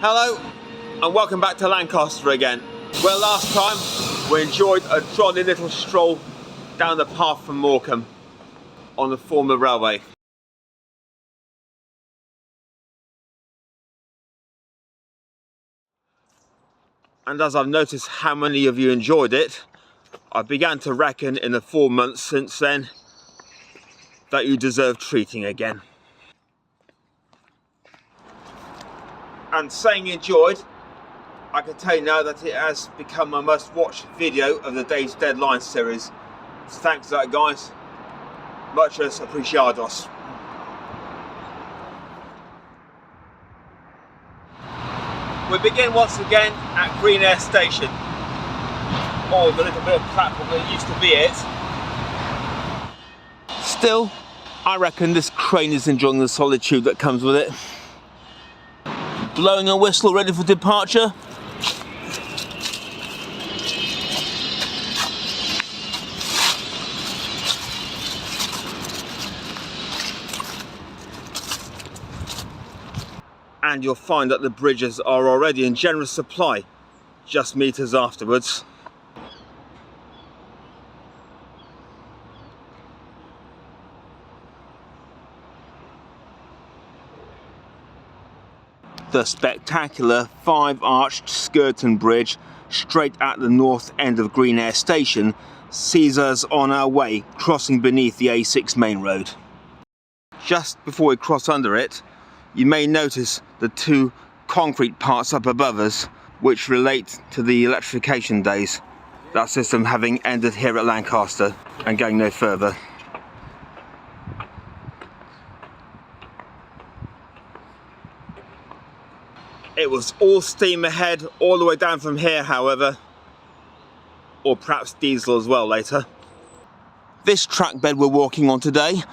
Hello and welcome back to Lancaster again. Well, last time we enjoyed a jolly little stroll down the path from Morecambe on the former railway. And as I've noticed how many of you enjoyed it, I began to reckon in the 4 months since then that you deserve treating again. And saying enjoyed, I can tell you now that it has become my most watched video of the sDeadLines series. So thanks for that, guys. Muchos apreciados. We begin once again at Green Ayre station, or the little bit of platform that used to be it. Still, I reckon this crane is enjoying the solitude that comes with it. Blowing a whistle ready for departure. And you'll find that the bridges are already in generous supply, just meters afterwards. The spectacular 5-arched Skipton Bridge straight at the north end of Green Ayre station sees us on our way crossing beneath the A6 main road. Just before we cross under it, you may notice the 2 concrete parts up above us which relate to the electrification days, that system having ended here at Lancaster and going no further. It was all steam ahead all the way down from here, however, or perhaps diesel as well later. This track bed we're walking on today,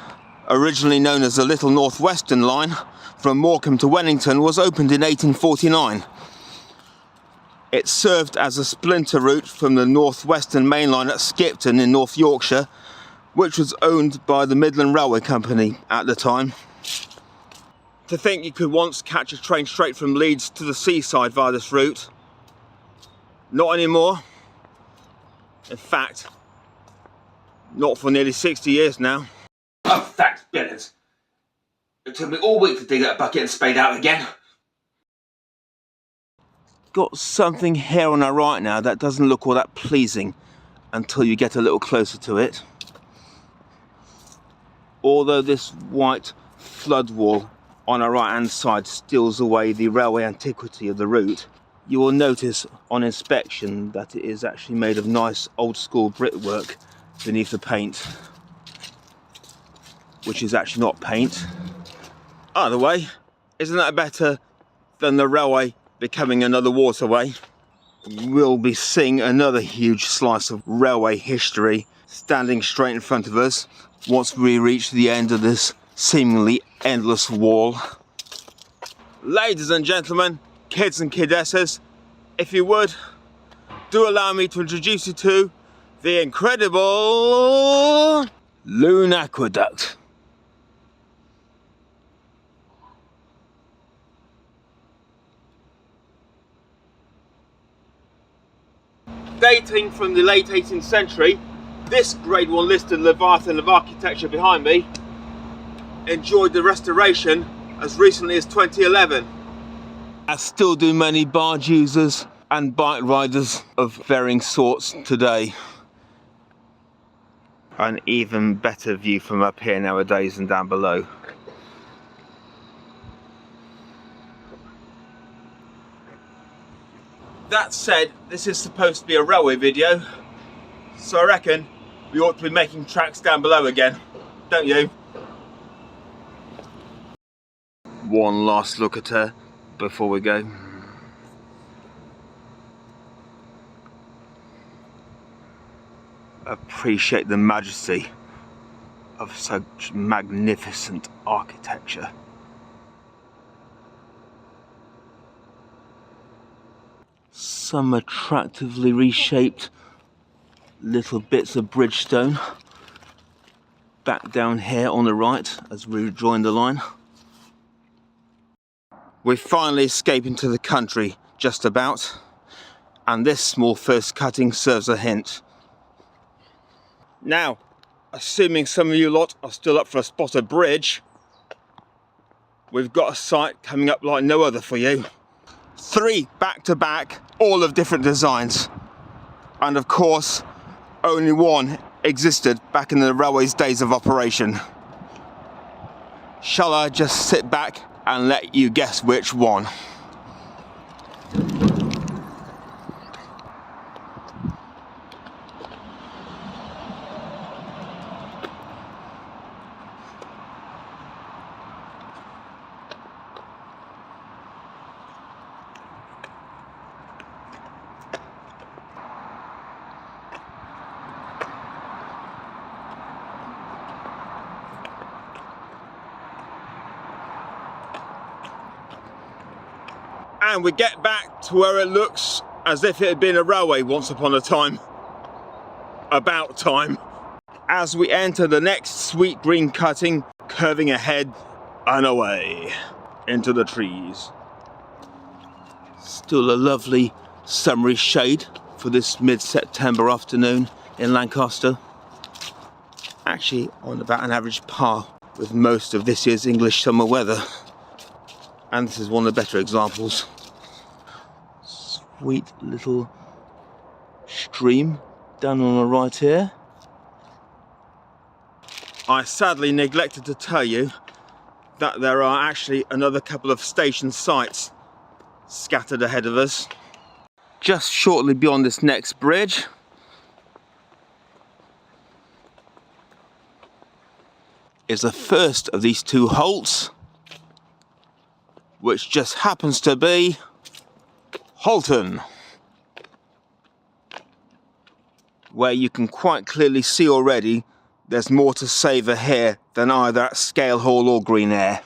originally known as the Little North Western Line from Morecambe to Wennington, was opened in 1849. It served as a splinter route from the North Western Main Line at Skipton in North Yorkshire, which was owned by the Midland Railway Company at the time. To think you could once catch a train straight from Leeds to the seaside via this route. Not anymore. In fact, not for nearly 60 years now. Oh, thanks, Bennett. It took me all week to dig that bucket and spade out again. Got something here on our right now that doesn't look all that pleasing until you get a little closer to it. Although this white flood wall on our right hand side steals away the railway antiquity of the route, you will notice on inspection that it is actually made of nice old school brickwork beneath the paint, which is actually not paint. Either way, isn't that better than the railway becoming another waterway? We'll be seeing another huge slice of railway history standing straight in front of us once we reach the end of this seemingly endless wall. Ladies and gentlemen, kids and kidesses, if you would, do allow me to introduce you to the incredible Lune Aqueduct. Dating from the late 18th century, this Grade 1 listed leviathan of architecture behind me enjoyed the restoration as recently as 2011. As still do many barge users and bike riders of varying sorts today. An even better view from up here nowadays than down below. That said, this is supposed to be a railway video, so I reckon we ought to be making tracks down below again, don't you? One last look at her before we go. Appreciate the majesty of such magnificent architecture. Some attractively reshaped little bits of bridgestone back down here on the right as we rejoin the line. We finally escape into the country, just about, and this small first cutting serves a hint. Now, assuming some of you lot are still up for a spot of bridge, we've got a site coming up like no other for you. 3 back-to-back, all of different designs. And of course, only one existed back in the railway's days of operation. Shall I just sit back and let you guess which one? And we get back to where it looks as if it had been a railway once upon a time. About time. As we enter the next sweet green cutting, curving ahead and away into the trees. Still a lovely summery shade for this mid-September afternoon in Lancaster. Actually on about an average par with most of this year's English summer weather. And this is one of the better examples. Sweet little stream down on the right here. I sadly neglected to tell you that there are actually another couple of station sites scattered ahead of us. Just shortly beyond this next bridge is the first of these 2 halts, which just happens to be Halton, where you can quite clearly see already there's more to savour here than either at Scale Hall or Green Ayre.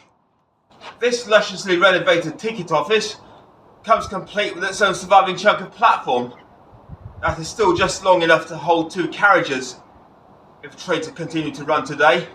This lusciously renovated ticket office comes complete with its own surviving chunk of platform that is still just long enough to hold 2 carriages if trains are continued to run today.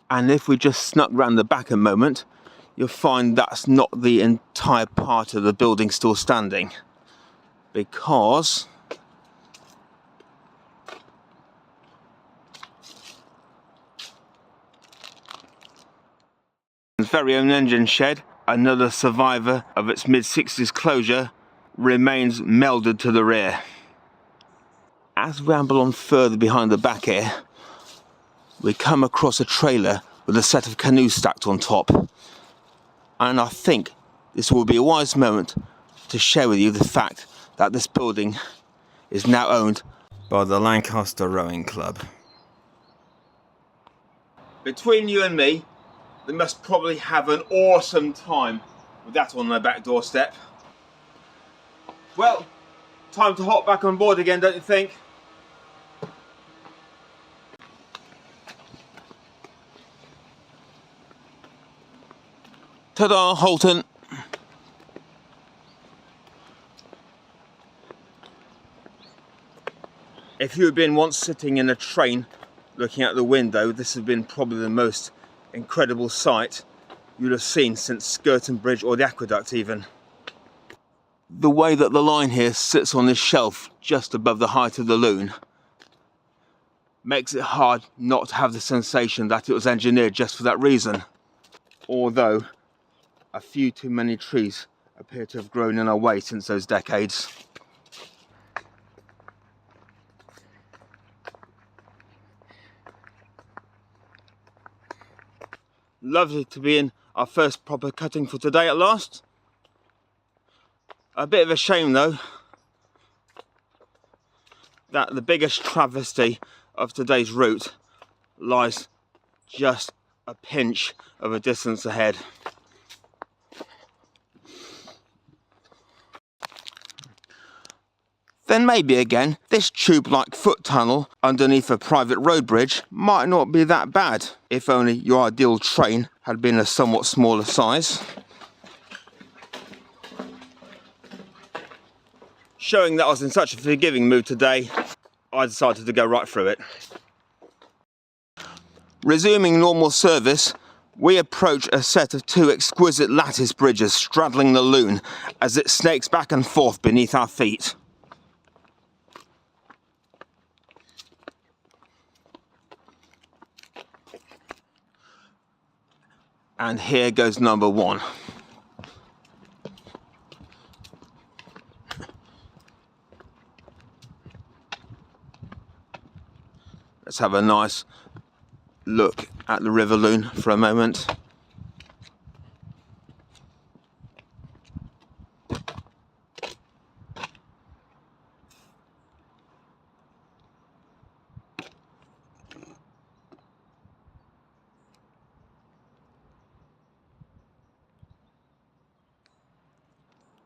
And if we just snuck round the back a moment, you'll find that's not the entire part of the building still standing. Because the very own engine shed, another survivor of its mid-60s closure, remains melded to the rear. As we ramble on further behind the back here, we come across a trailer with a set of canoes stacked on top. And I think this will be a wise moment to share with you the fact that this building is now owned by the Lancaster Rowing Club. Between you and me, they must probably have an awesome time with that on their back doorstep. Well, time to hop back on board again, don't you think? Ta-da, Halton! If you had been once sitting in a train looking out the window, this has been probably the most incredible sight you'd have seen since Skirton Bridge or the Aqueduct even. The way that the line here sits on this shelf just above the height of the Lune makes it hard not to have the sensation that it was engineered just for that reason. Although a few too many trees appear to have grown in our way since those decades. Lovely to be in our first proper cutting for today at last. A bit of a shame though that the biggest travesty of today's route lies just a pinch of a distance ahead. Then maybe again, this tube-like foot tunnel underneath a private road bridge might not be that bad, if only your ideal train had been a somewhat smaller size. Showing that I was in such a forgiving mood today, I decided to go right through it. Resuming normal service, we approach a set of two exquisite lattice bridges straddling the Lune as it snakes back and forth beneath our feet. And here goes number one. Let's have a nice look at the River Lune for a moment.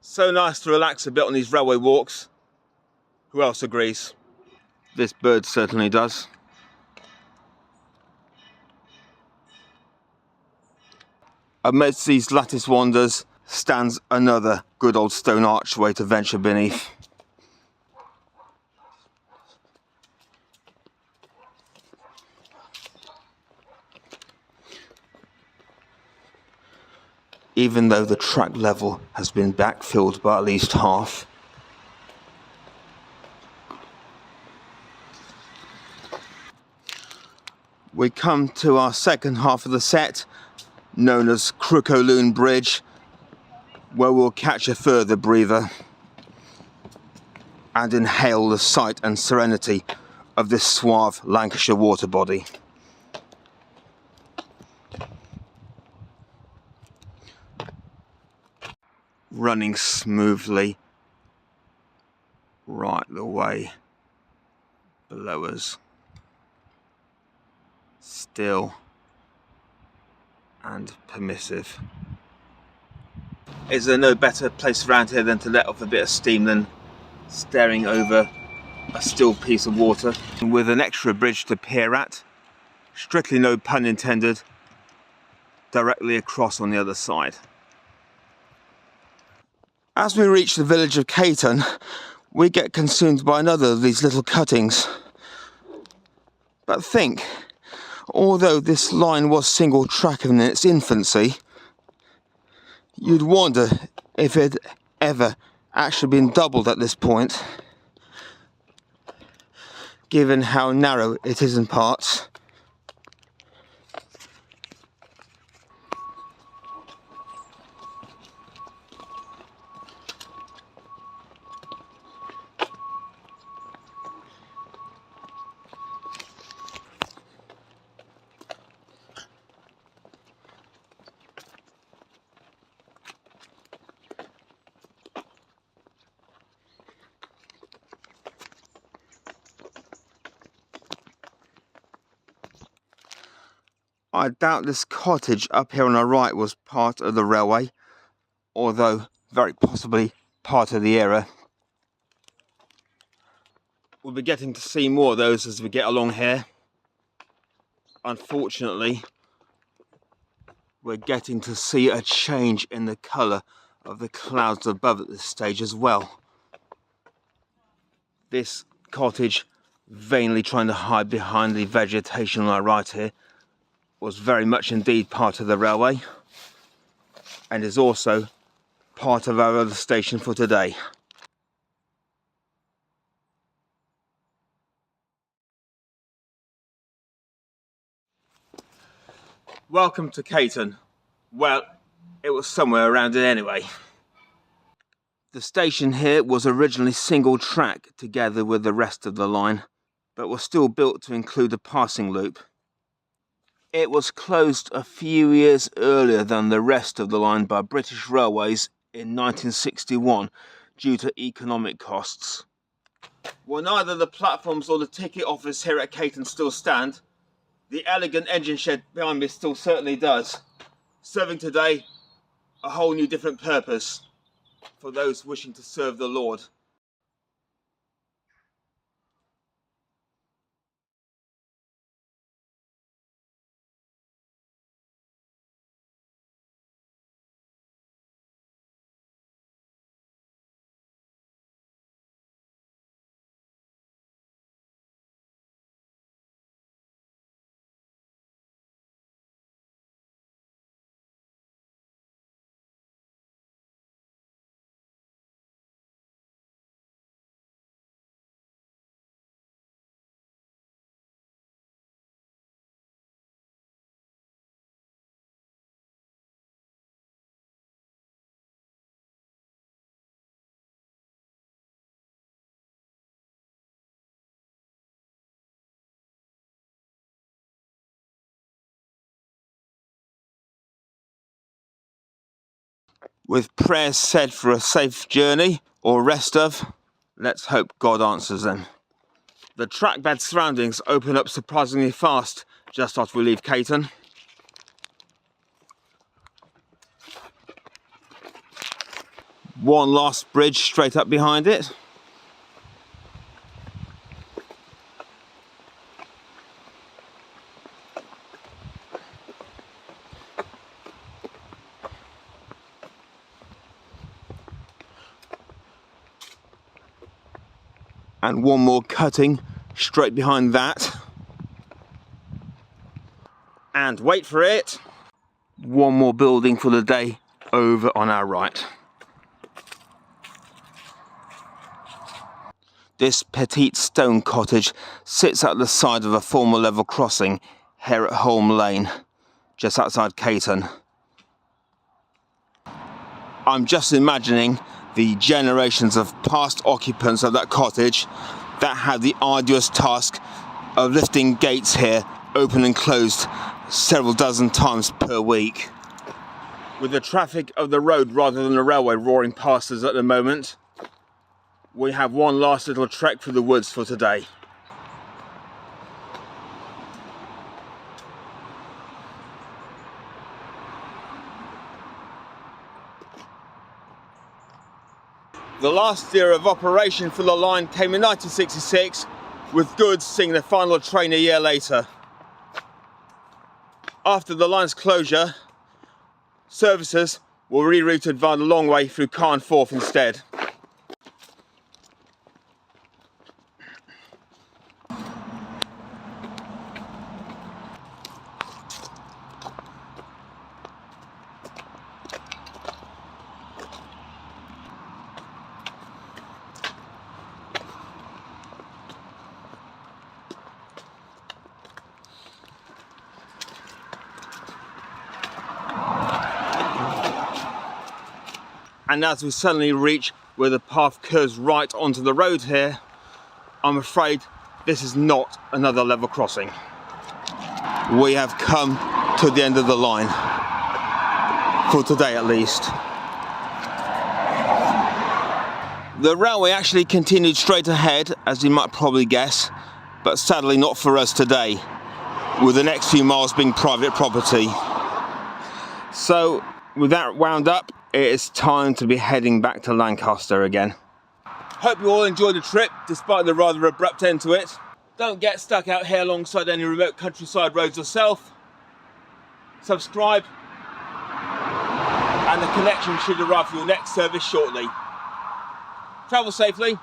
So nice to relax a bit on these railway walks. Who else agrees? This bird certainly does. Amidst these lattice wonders stands another good old stone archway to venture beneath. Even though the track level has been backfilled by at least half. We come to our second half of the set, known as Lune Bridge, where we'll catch a further breather and inhale the sight and serenity of this suave Lancashire water body. Running smoothly right the way below us. Still and permissive. Is there no better place around here than to let off a bit of steam than staring over a still piece of water with an extra bridge to peer at, strictly no pun intended, directly across on the other side. As we reach the village of Caton, we get consumed by another of these little cuttings. But think, although this line was single track in its infancy, you'd wonder if it had ever actually been doubled at this point, given how narrow it is in parts. I doubt this cottage up here on our right was part of the railway, although very possibly part of the era. We'll be getting to see more of those as we get along here. Unfortunately, we're getting to see a change in the colour of the clouds above at this stage as well. This cottage, vainly trying to hide behind the vegetation on our right here, was very much indeed part of the railway and is also part of our other station for today. Welcome to Caton. Well, it was somewhere around it anyway. The station here was originally single track together with the rest of the line, but was still built to include a passing loop. It was closed a few years earlier than the rest of the line by British Railways in 1961 due to economic costs. Well, neither the platforms or the ticket office here at Caton still stand, the elegant engine shed behind me still certainly does, serving today a whole new different purpose for those wishing to serve the Lord. With prayers said for a safe journey or rest of, let's hope God answers them. The trackbed surroundings open up surprisingly fast just after we leave Caton. One last bridge straight up behind it. And one more cutting straight behind that. And wait for it, one more building for the day over on our right. This petite stone cottage sits at the side of a former level crossing here at Holme Lane, just outside Caton. I'm just imagining the generations of past occupants of that cottage that had the arduous task of lifting gates here open and closed several dozen times per week. With the traffic of the road rather than the railway roaring past us at the moment, we have one last little trek through the woods for today. The last year of operation for the line came in 1966, with goods seeing their final train a year later. After the line's closure, services were rerouted via the long way through Carnforth instead. And as we suddenly reach where the path curves right onto the road here, I'm afraid this is not another level crossing. We have come to the end of the line, for today at least. The railway actually continued straight ahead, as you might probably guess, but sadly not for us today, with the next few miles being private property. So, with that wound up, it is time to be heading back to Lancaster again. Hope you all enjoyed the trip, despite the rather abrupt end to it. Don't get stuck out here alongside any remote countryside roads yourself. Subscribe, and the connection should arrive for your next service shortly. Travel safely.